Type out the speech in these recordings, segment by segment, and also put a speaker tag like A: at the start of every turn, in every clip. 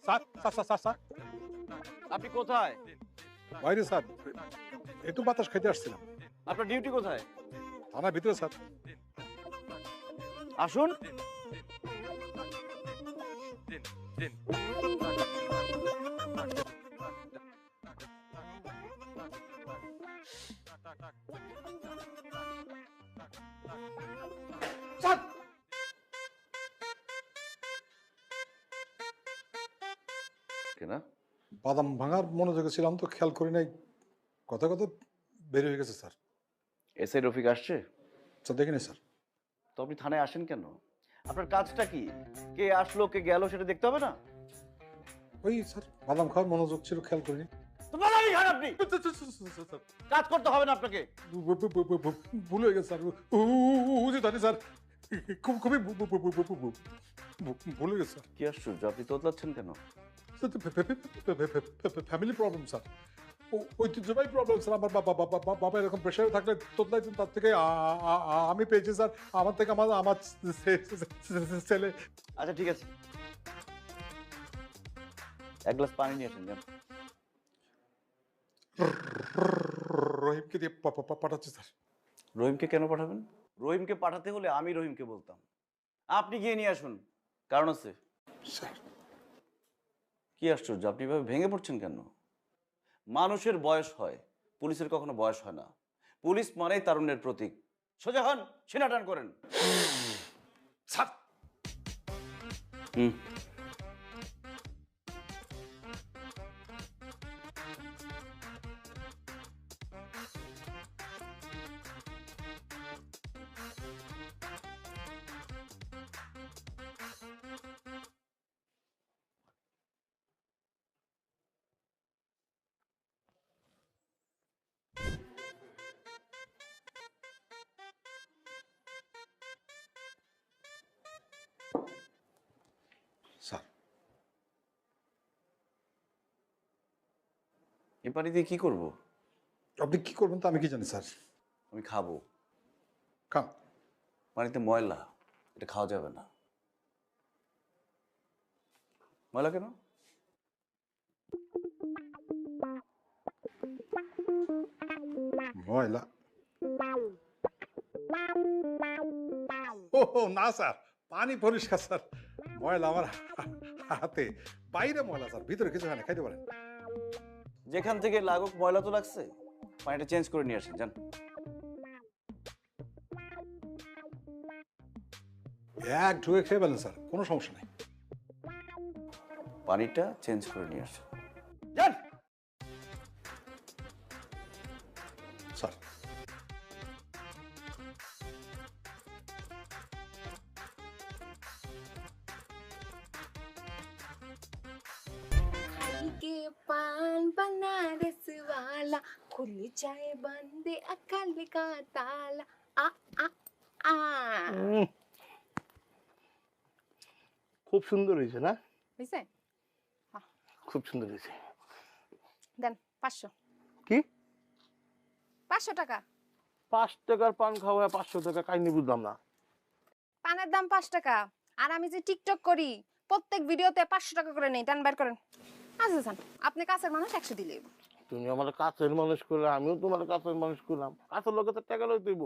A: Sir sir sir sir sir
B: আপনি কোথায়?
A: বাইরে স্যার, একটু বাতাস খাইতে আসছিলাম।
B: আপনার ডিউটি কোথায়?
A: থানার ভিতরে স্যার।
B: আসুন।
A: স্যার
B: কেনা
A: বাদাম ভাঙার মনোযোগে ছিলাম তো খেয়াল করি নাই, কথা কথা বের হয়ে গেছে স্যার।
B: এসআই রফিক আসছে?
A: স্যার দেখিনি স্যার।
B: তো আপনি থানায় আসেন কেন? আপনার কাজটা কি? কে আসলো কে গেল সেটা দেখতে হবে না?
A: ওই স্যার বাদাম খাওয়ার মনোযোগ ছিল, খেয়াল করিনি।
B: তো বাদামই খান আপনি। কাজ করতে হবে না আপনাকে।
A: ভুল হয়ে গেছে স্যার, জানি স্যার, খুবই ভুল হয়ে গেছে স্যার।
B: কি আশ্চর্য, আপনি তোতলাচ্ছেন কেন?
A: ফ্যামিলি প্রবলেম স্যার, ঐতিহ্যবাহী প্রবলেম স্যার। আমার বাবা এরকম প্রেশারে থাকলে তোতলাইতেন, তার থেকে আমি পেয়েছি স্যার। আমার থেকে আমার ছেলে।
B: আচ্ছা ঠিক আছে, এক গ্লাস পানি নিয়ে আসেন। যান।
A: রহিমকে দিয়ে পাঠাচ্ছি স্যার।
B: রহিমকে কেন পাঠাবেন? রহিমকে পাঠাতে হলে আমি রহিমকে বলতাম, আপনি গিয়ে নিয়ে আসুন। কারণ আছে।
A: স্যার
B: কি আশ্চর্য, আপনি এভাবে ভেঙে পড়ছেন কেন? মানুষের বয়স হয়, পুলিশের কখনো বয়স হয় না। পুলিশ মানেই তারুণ্যের প্রতীক। সোজা হন, সিনা টান করেন।
A: স্যার
B: হুম।
A: স্যার
B: এ পানি দিয়ে কি করব?
A: আপনি কি করবেন তা আমি কি জানি স্যার।
B: আমি খাবো।
A: খান।
B: পানিতে ময়লা, এটা খাওয়া যাবে না। ময়লা কেন?
A: ময়লা? ও না স্যার, পানি পরিষ্কার স্যার। ময়লা আমার হাতে, বাইরে ময়লা স্যার, ভিতরে কিছু হয় না, খাইতে পারেন।
B: যেখান থেকে লাগুক, ময়লা তো লাগছে। পানিটা চেঞ্জ করে নিয়ে আসেন। যান।
A: এক ঢুকে খেয়ে ফেলেন স্যার, কোনো সমস্যা নেই।
B: পানিটা চেঞ্জ করে নিয়ে আসেন। যান।
A: স্যার
C: के पान बनारस वाला खुल जाए बंदे अकल का ताला आ आ आ
D: খুব সুন্দর হয়েছে না?
C: বুঝছে?
D: খুব সুন্দর হয়েছে।
C: দেন 500।
D: কি
C: 500 টাকা?
D: 5 টাকার পান খাওয়া 500 টাকা কাহিনী বুঝলাম না।
C: পানের দাম 5 টাকা, আর আমি যে টিকটক করি প্রত্যেক ভিডিওতে 500 টাকা করে নেই। টান বের করেন। আচ্ছা জান, আপনি কাছের মানুষ, 100 দিলেই।
D: তুমি আমার কাছের মানুষ করলে আমিও তোমার কাছের মানুষ করলাম। কাছের লোকে তো টাকা লই দিব,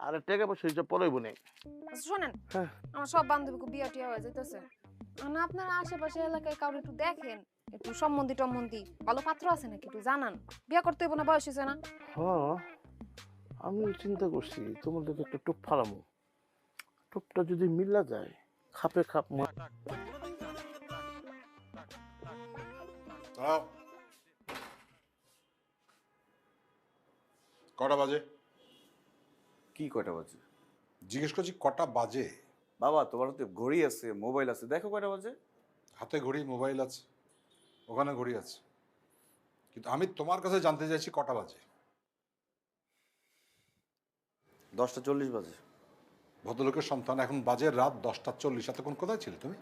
D: আর টাকা পয়সা হিসাব পড়াইব না।
C: আচ্ছা শোনেন,
D: হ্যাঁ।
C: আমার সব বান্ধবীকে বিয়ে টিয়া হয়ে যেতেছে। না আপনার আশেপাশে এলাকায় কাউকে একটু দেখেন, একটু সম্বন্ধী টম্বন্ধী ভালো পাত্র আছে নাকি একটু জানান। বিয়ে করতে হইব না, বয়স হয়েছে না।
D: হ্যাঁ, আমি চিন্তা করছি তোমার দিকে একটা টোপ ফালামো। টোপটা যদি মিলা যায়, খাপে খাপ
A: কটা বাজে?
B: কি কয়টা বাজে?
A: জিজ্ঞেস করছি কটা বাজে।
B: বাবা, তোমার হাতে ঘড়ি আছে, মোবাইল আছে, দেখো কয়টা বাজে।
A: হাতে ঘড়ি, মোবাইল আছে, ওখানে ঘড়ি আছে, কিন্তু আমি তোমার কাছে জানতে চাইছি কটা বাজে।
B: 10টা 40 বাজে।
A: ভদ্রলোকের সন্তান, এখন বাজে রাত 10টা 40। এতক্ষণ কোথায় ছিলে তুমি?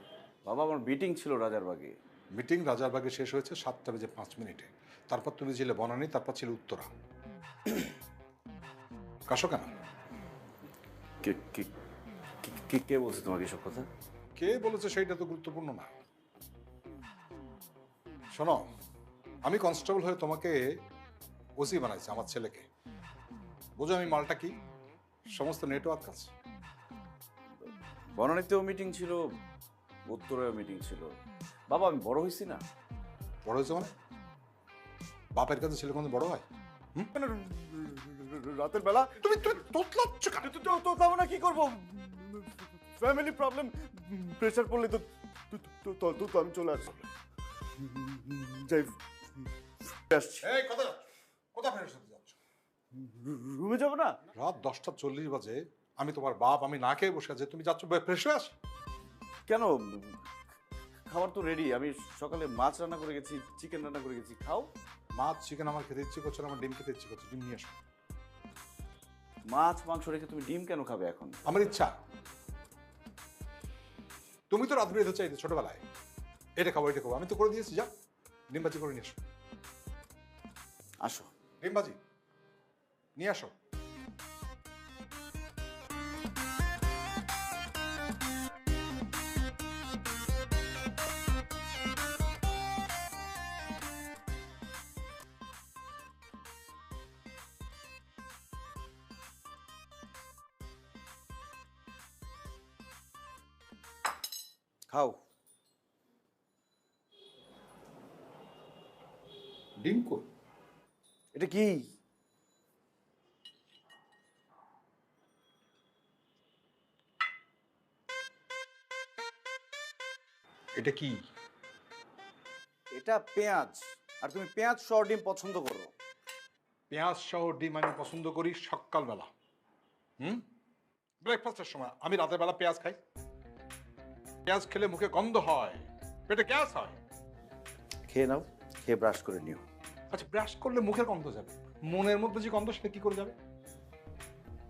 B: বাবা, আমার মিটিং ছিল রাজারবাগে।
A: মিটিং রাজারবাগে শেষ হয়েছে 7টা বেজে 5 মিনিটে। তারপর তুমি ছিলে বনানী, তারপর ছিল উত্তরা। কাশো কেন?
B: কে কে কে কে বলছে তোমাকে এসব কথা?
A: কে বলেছে সেইটা তো গুরুত্বপূর্ণ না। শোনো, আমি কনস্টেবল হয়ে তোমাকে ওসি বানাইছি আমার ছেলেকে। বুঝো আমি মালটা কি? সমস্ত নেটওয়ার্ক আছে।
B: বনানীতেও মিটিং ছিল, উত্তরেও মিটিং ছিল। বাবা আমি বড় হয়েছি না?
A: বড় হয়েছে মানে? বাপের কাছে ছেলে কোনো বড় হয়?
B: রাতের বেলা
A: তুমি তুমি তোতলাচ্ছ কেন?
B: তো তাও না কি করবো, ফ্যামিলি প্রবলেম, প্রেশার পড়লে তো তো আমি চলে আসছি। যাই আসছি।
A: এই কোথায় যাচ্ছ? কোথায় ফেরত যাচ্ছ?
B: রুমে যাবো না?
A: রাত 10:40 বাজে, আমি তোমার বাপ, আমি না খেয়ে বসে আছি, তুমি যাচ্ছ ফ্রেশ হয়ে আস।
B: কেন, খাবার তো রেডি। আমি সকালে মাছ রান্না করে গেছি, চিকেন রান্না করে গেছি, খাও।
A: মাছ চিকেন আমার খেতে ইচ্ছে করছে না, আমার ডিম খেতে ইচ্ছে করছে, ডিম নিয়ে আসো।
B: মাছ মাংস রেখে তুমি ডিম কেন খাবে এখন?
A: আমার ইচ্ছা। তুমি তো রাত বেরোতে চাইতে ছোটবেলায়, এটা খাবো এটা খাবো, আমি তো করে দিয়েছি, যা ডিম ভাজি করে নিয়ে আসো।
B: আসো।
A: ডিম ভাজি নিয়ে আসো।
B: খাও।
A: ডিম কই?
B: এটা কি?
A: এটা কি?
B: এটা পেঁয়াজ, আর তুমি পেঁয়াজ সহ ডিম পছন্দ করো।
A: পেঁয়াজ সহ ডিম আমি পছন্দ করি সকালবেলা, ব্রেকফাস্টের সময়। আমি রাতের বেলা পেঁয়াজ খাই। পেঁয়াজ খেলে মুখে গন্ধ হয়, পেটে গ্যাস হয়।
B: খেয়ে নাও, খেয়ে ব্রাশ করে নিও।
A: আচ্ছা, ব্রাশ করলে মুখের গন্ধ যাবে, মনের মধ্যে যে গন্ধ সেটা কি করে যাবে?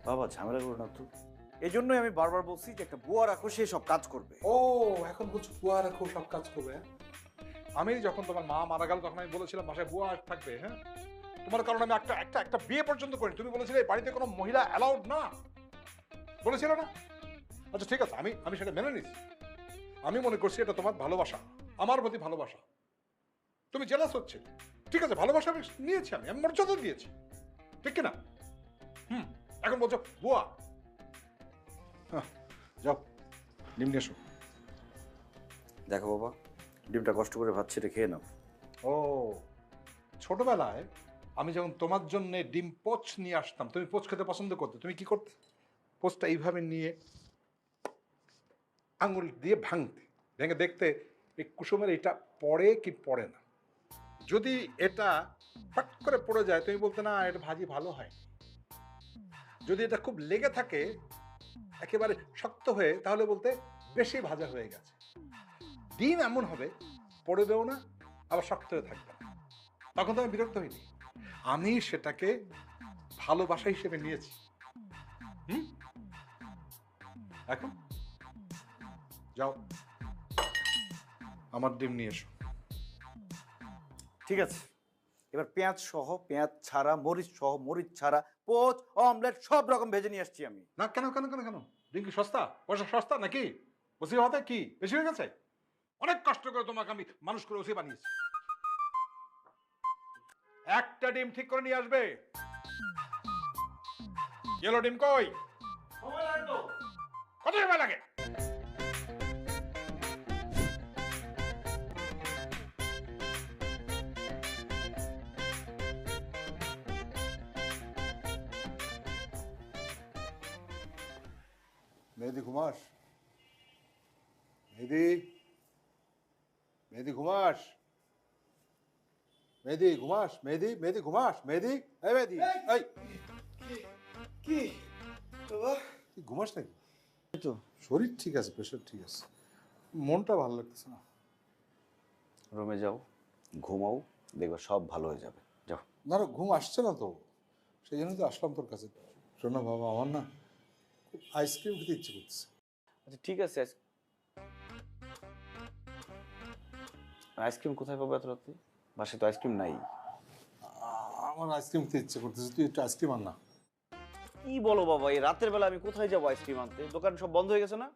B: বাবা ঝামেলা করো না তো। এই জন্যই আমি বারবার বলছি যে একটা বুয়া রাখো, সে সব কাজ করবে।
A: ও, এখন বলছো বুয়া রাখো সব কাজ করবে, হ্যাঁ? আমি যখন তোমার মা মারা গেল তখন আমি বলেছিলাম বাসায় বুয়া থাকবে, হ্যাঁ? তোমার কারণে আমি একটা একটা একটা বিয়ে পর্যন্ত করি। তুমি বলেছিলে এই বাড়িতে কোনো মহিলা অ্যালাউড না, বলেছিলে না? আচ্ছা ঠিক আছে, আমি আমি সেটা মেনে নিচ্ছি। আমি মনে করছি এটা তোমার ভালোবাসা, আমার প্রতি ভালোবাসা। তুমি জেলাস হচ্ছে, ঠিক আছে, ভালোবাসা আমি নিয়েছি, আমি মর্যাদা দিয়েছি, ঠিক কিনা? এখন বলছো বুয়া। যাও ডিম নিয়ে এসো।
B: দেখো বাবা, ডিমটা কষ্ট করে ভাত ছেড়ে খেয়ে নাও।
A: ও, ছোটবেলায় আমি যখন তোমার জন্য ডিম পোচ নিয়ে আসতাম, তুমি পোচ খেতে পছন্দ করতে, তুমি কি করতে? পোচটা এইভাবে নিয়ে আঙুল দিয়ে ভাঙতে, ভেঙে দেখতে এই কুসুমের এটা পড়ে কি পড়ে না। যদি এটা ফট করে পড়ে যায় তুমি বলতে না এটা ভাজি ভালো হয়। যদি এটা খুব লেগে থাকে একেবারে শক্ত হয়ে, তাহলে বলতে বেশি ভাজা হয়ে গেছে। ডিম এমন হবে পড়বেও না আবার শক্ত হয়ে থাকবে না, তখন তো আমি বিরক্ত হইনি, আমি সেটাকে ভালোবাসা হিসেবে নিয়েছি। এখন যাও আমার ডিম নিয়ে এসো।
B: ঠিক আছে, এবার পেঁয়াজ সহ, পেঁয়াজ ছাড়া, মরিচ সহ, মরিচ ছাড়া, পোচ, অমলেট সব রকম ভেজে নিয়ে আসছি আমি।
A: না কেন কেন কেন কেন? ডিম কি সস্তা? পয়সা সস্তা নাকি? ওসি হতে কি বেশি হয়ে গেছে? অনেক কষ্ট করে তোমাকে আমি মানুষ করে ওসি বানিয়েছি। একটা ডিম ঠিক করে নিয়ে আসবে। ইয়েলো ডিম কই? কত সময় লাগে?
E: মেহেদি ঘুমাস? মেহেদি, মেহেদি ঘুমাস? মেহেদি ঘুমাস? মেহেদি, মেহেদি ঘুমাস? মেহেদি, এই মেহেদি, এই
B: কি বাবা?
E: তুই ঘুমাস নাকি?
B: তো
E: শরীর ঠিক আছে, প্রেশার ঠিক আছে, মনটা ভালো লাগতেছে না।
B: রুমে যাও, ঘুমাও, দেখবে সব ভালো হয়ে যাবে। যাও।
E: না না, ঘুম আসছে না তো, সেই জন্যই তো আসলাম তোর কাছে। শোন না বাবা, আমার না খুব আইসক্রিম খেতে ইচ্ছে করতেছে।
B: আচ্ছা ঠিক আছে, আইসক্রিম কোথায় পাবো এত রাতে? বাসায় তো আইসক্রিম নাই।
E: আমার আইসক্রিম খেতে ইচ্ছে করতেছে, তুই একটু আইসক্রিম আন না।
B: কি বলো বাবা, এই রাতের বেলা আমি কোথায় যাবো আইসক্রিম আনতে? দোকান সব বন্ধ হয়ে গেছে না?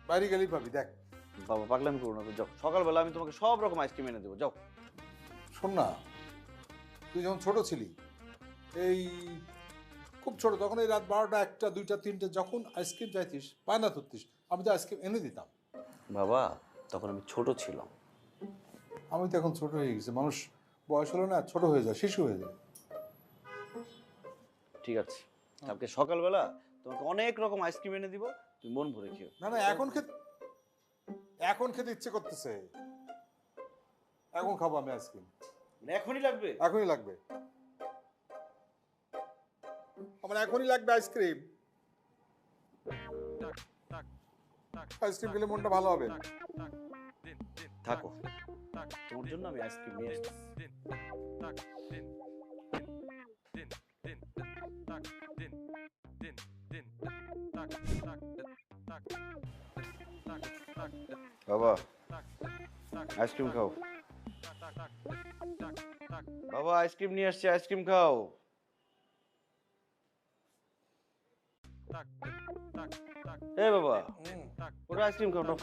E: বাইরে গেলেই পাবি, দেখ
B: বাবা পাগলামি করো না তো, যাও। সকালবেলা আমি তোমাকে সব রকম আইসক্রিম এনে দেবো, যাও।
E: শোন না, তুই যখন ছোট ছিলি, এই খুব ছোট, তখন এই রাত 12টা 1টা 2টা 3টে যখন আইসক্রিম চাইতিস, বায়না ধরতিস, আমি তো আইসক্রিম এনে দিতাম।
B: বাবা তখন আমি ছোট ছিলাম।
E: আমি তো এখন ছোট হয়ে গেছি, মানুষ বয়স হলো না ছোট হয়ে যায়, শিশু হয়ে যায়।
B: ঠিক আছে, কালকে সকালবেলা তোমাকে অনেক রকম আইসক্রিম এনে দিব, তুমি মন ভরে খেও।
E: না না, এখন খেতে ইচ্ছে করতেছে, এখন খাবো আমি আইসক্রিম,
B: মানে এখনই লাগবে?
E: এখনই লাগবে, আমার এখনই লাগবে আইসক্রিম। আইসক্রিম খেলে মনটা ভালো হবে।
B: থাকো, তোমার জন্য আমি আইসক্রিম নিয়ে আসছি। বাবা আইসক্রিম খাও, বাবা আইসক্রিম নিয়ে আসছে, আইসক্রিম খাও। এ বাবা ওরা আইসক্রিম খাও না।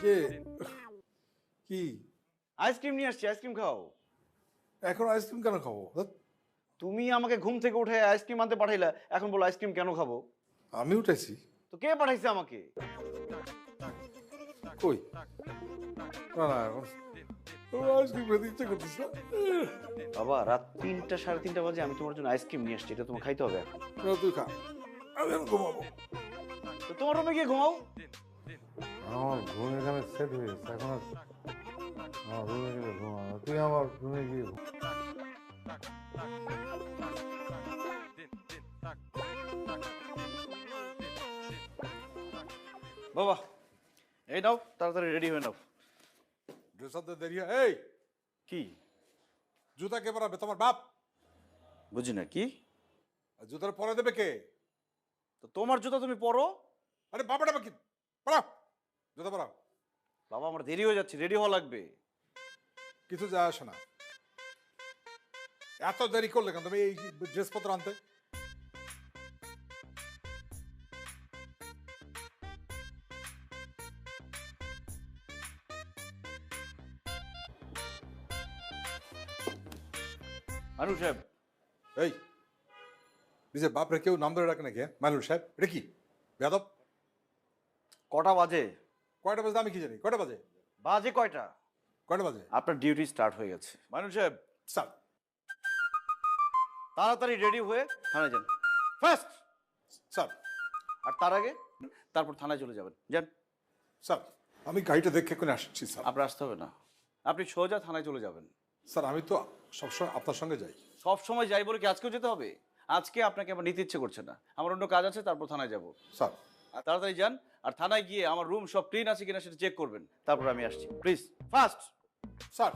E: কি
B: আইসক্রিম নিয়ে আসছি, আইসক্রিম খাও।
E: এখন আইসক্রিম কেন খাবো?
B: তুমি আমাকে ঘুম থেকে উঠে আইসক্রিম আনতে পাঠাইলা, এখন বলো আইসক্রিম কেন খাবো?
E: আমি উঠেছি?
B: তো কে পাঠাইছে আমাকে?
E: কই? না না, এখন আইসক্রিম খেতে ইচ্ছে করতেছে।
B: বাবা রাত 3টা 3:30 বাজে আমি তোমার জন্য আইসক্রিম নিয়ে আসছি, এটা তোমার খাইতে হবে এখন।
E: তুই খা, আমি এখন ঘুমাবো।
B: তো তোমার রুমে গিয়ে ঘুমাও।
E: আমার ঘুম এখানে সেট হয়ে গেছে, এখন আর আমার রুমে গেলে ঘুমাবো। তুই আমার রুমে গিয়ে ঘুম।
B: বাবা এই নাও, তাড়াতাড়ি রেডি হয়ে নাও।
E: ড্রেস আনতে দেরি হয়। এই
B: কি
E: জুতা কে পরাবে? তোমার বাপ?
B: বুঝি না কি?
E: আর জুতার পরে দেবে কে?
B: তো তোমার জুতা তুমি পরো।
E: আরে বাবাটা কি পরাও, জুতা পরাও।
B: বাবা আমার দেরি হয়ে যাচ্ছে, রেডি হওয়া লাগবে।
E: কিছু যায় আসে না, এত দেরি করলে কেন তুমি এই ড্রেসপত্র আনতে?
B: মানুষ সাহেব,
E: এই নিজের বাপরে কেউ নাম ধরে রাখে নাকি? মানুষ সাহেব, এটা কি বেয়াদব?
B: কটা বাজে?
E: কয়টা বাজে আমি কি জানি? কয়টা বাজে?
B: বাজে কয়টা?
E: কয়টা বাজে?
B: আপনার ডিউটি স্টার্ট হয়ে গেছে। মানুষ সাহেব
E: স্যার,
B: তাড়াতাড়ি রেডি হয়ে থানায় যান ফার্স্ট।
E: স্যার,
B: আর তার আগে তারপর থানায় চলে যাবেন। যান।
E: স্যার আমি গাড়িটা দেখে করে আসছি স্যার।
B: আপনার আসতে হবে না, আপনি সোজা থানায় চলে যাবেন।
E: স্যার আমি তো সবসময় আপনার সঙ্গে যাই।
B: সব সময় যাই বলে কি আজকেও যেতে হবে? আজকে আপনাকে আমার নিতে ইচ্ছে করছে না, আমার অন্য কাজ আছে, তারপর থানায় যাব।
E: স্যার
B: আর তাড়াতাড়ি যান, আর থানায় গিয়ে আমার রুম সব ক্লিন আছে কিনা সেটা চেক করবেন, তারপর আমি আসছি। Please fast.
E: স্যার